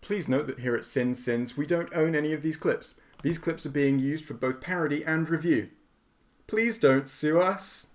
Please note that here at Sins, we don't own any of these clips. These clips are being used for both parody and review. Please don't sue us.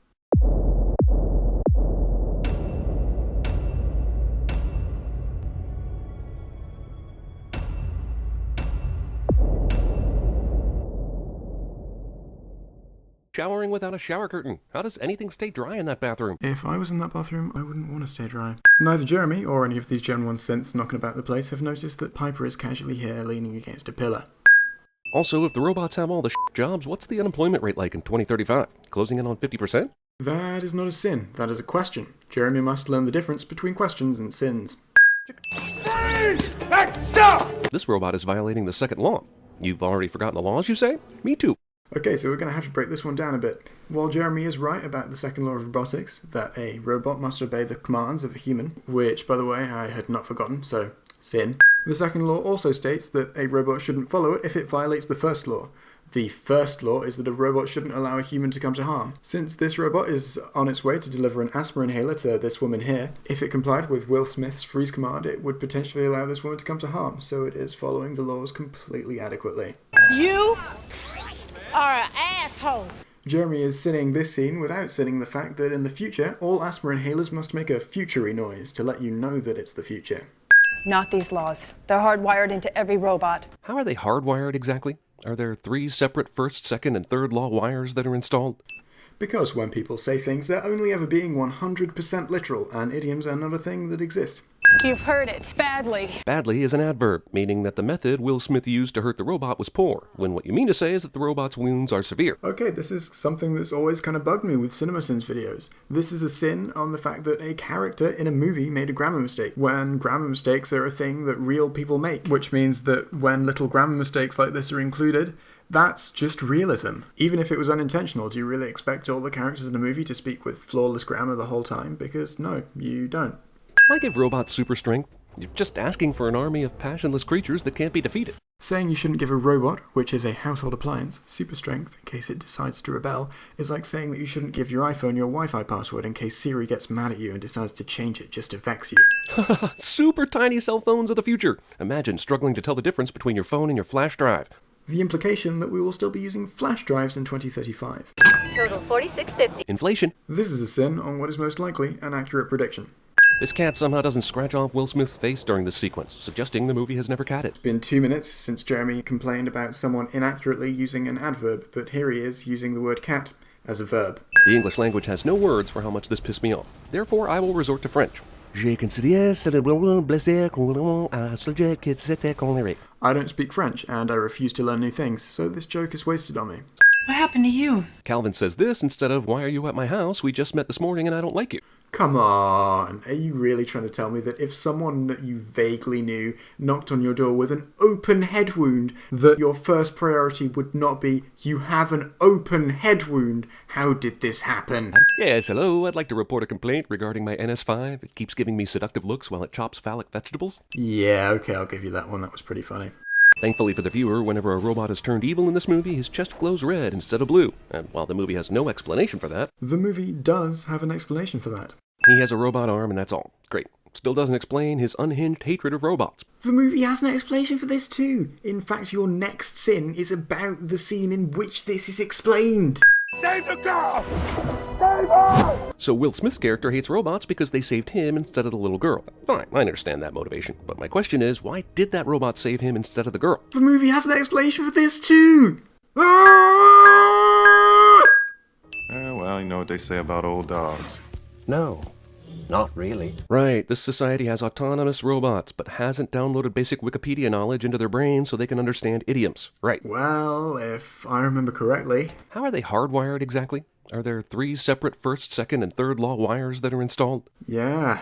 Showering without a shower curtain. How does anything stay dry in that bathroom? If I was in that bathroom, I wouldn't want to stay dry. Neither Jeremy or any of these Gen 1 synths knocking about the place have noticed that Piper is casually here leaning against a pillar. Also, if the robots have all the jobs, what's the unemployment rate like in 2035? Closing in on 50%? That is not a sin, that is a question. Jeremy must learn the difference between questions and sins. Stop! This robot is violating the second law. You've already forgotten the laws, you say? Me too. Okay, so we're going to have to break this one down a bit. While Jeremy is right about the second law of robotics, that a robot must obey the commands of a human, which, by the way, I had not forgotten, so sin. The second law also states that a robot shouldn't follow it if it violates the first law. The first law is that a robot shouldn't allow a human to come to harm. Since this robot is on its way to deliver an asthma inhaler to this woman here, if it complied with Will Smith's freeze command, it would potentially allow this woman to come to harm, so it is following the laws completely adequately. You are an asshole. Jeremy is sinning this scene without sinning the fact that in the future, all asthma inhalers must make a futury noise to let you know that it's the future. Not these laws. They're hardwired into every robot. How are they hardwired exactly? Are there 3 separate first, second, and third law wires that are installed? Because when people say things, they're only ever being 100% literal, and idioms are not a thing that exist. You've heard it. Badly. Badly is an adverb, meaning that the method Will Smith used to hurt the robot was poor, when what you mean to say is that the robot's wounds are severe. Okay, this is something that's always kind of bugged me with CinemaSins videos. This is a sin on the fact that a character in a movie made a grammar mistake, when grammar mistakes are a thing that real people make, which means that when little grammar mistakes like this are included, that's just realism. Even if it was unintentional, do you really expect all the characters in a movie to speak with flawless grammar the whole time? Because no, you don't. Why give robots super strength? You're just asking for an army of passionless creatures that can't be defeated. Saying you shouldn't give a robot, which is a household appliance, super strength in case it decides to rebel, is like saying that you shouldn't give your iPhone your Wi-Fi password in case Siri gets mad at you and decides to change it just to vex you. Super tiny cell phones of the future. Imagine struggling to tell the difference between your phone and your flash drive. The implication that we will still be using flash drives in 2035. Total 4650. Inflation. This is a sin on what is most likely an accurate prediction. This cat somehow doesn't scratch off Will Smith's face during this sequence, suggesting the movie has never catted. It's been 2 minutes since Jeremy complained about someone inaccurately using an adverb, but here he is using the word cat as a verb. The English language has no words for how much this pissed me off. Therefore, I will resort to French. I don't speak French, and I refuse to learn new things, so this joke is wasted on me. What happened to you? Calvin says this instead of, "Why are you at my house? We just met this morning and I don't like you." Come on, are you really trying to tell me that if someone that you vaguely knew knocked on your door with an open head wound, that your first priority would not be, "You have an open head wound, how did this happen?" Yes, hello, I'd like to report a complaint regarding my NS5. It keeps giving me seductive looks while it chops phallic vegetables. Yeah, okay, I'll give you that one, that was pretty funny. Thankfully for the viewer, whenever a robot is turned evil in this movie, his chest glows red instead of blue. And while the movie has no explanation for that... The movie does have an explanation for that. He has a robot arm and that's all. Great. Still doesn't explain his unhinged hatred of robots. The movie has an explanation for this too. In fact, your next sin is about the scene in which this is explained. Save the girl! Save her! So Will Smith's character hates robots because they saved him instead of the little girl. Fine, I understand that motivation. But my question is, why did that robot save him instead of the girl? The movie has an explanation for this too! Ah! Well, you know what they say about old dogs. No, not really. Right, this society has autonomous robots, but hasn't downloaded basic Wikipedia knowledge into their brains so they can understand idioms. Right. Well, if I remember correctly... How are they hardwired exactly? Are there 3 separate first, second, and third law wires that are installed? Yeah.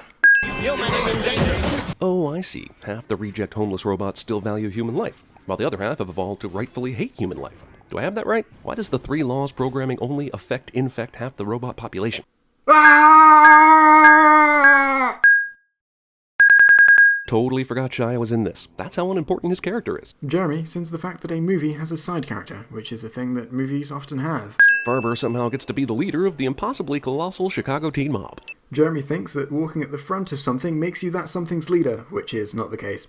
Oh, I see. Half the reject homeless robots still value human life, while the other half have evolved to rightfully hate human life. Do I have that right? Why does the 3 laws programming only infect half the robot population? Ah! Totally forgot Shia was in this. That's how unimportant his character is. Jeremy sins the fact that a movie has a side character, which is a thing that movies often have. Farber somehow gets to be the leader of the impossibly colossal Chicago teen mob. Jeremy thinks that walking at the front of something makes you that something's leader, which is not the case.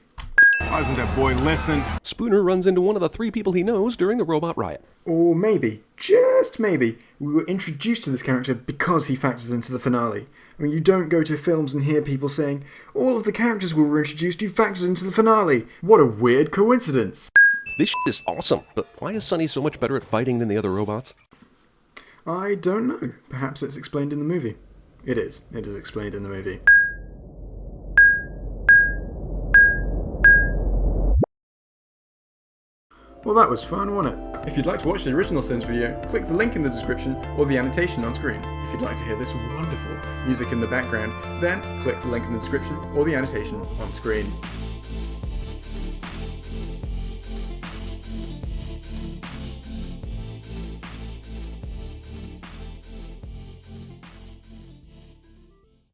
Why doesn't that boy listen? Spooner runs into one of the 3 people he knows during the robot riot. Or maybe, just maybe, we were introduced to this character because he factors into the finale. I mean, you don't go to films and hear people saying, all of the characters we were introduced to factored into the finale. What a weird coincidence. This shit is awesome, but why is Sonny so much better at fighting than the other robots? I don't know. Perhaps it's explained in the movie. It is. It is explained in the movie. Well, that was fun, wasn't it? If you'd like to watch the original Sims video, click the link in the description or the annotation on screen. If you'd like to hear this wonderful music in the background, then click the link in the description or the annotation on screen.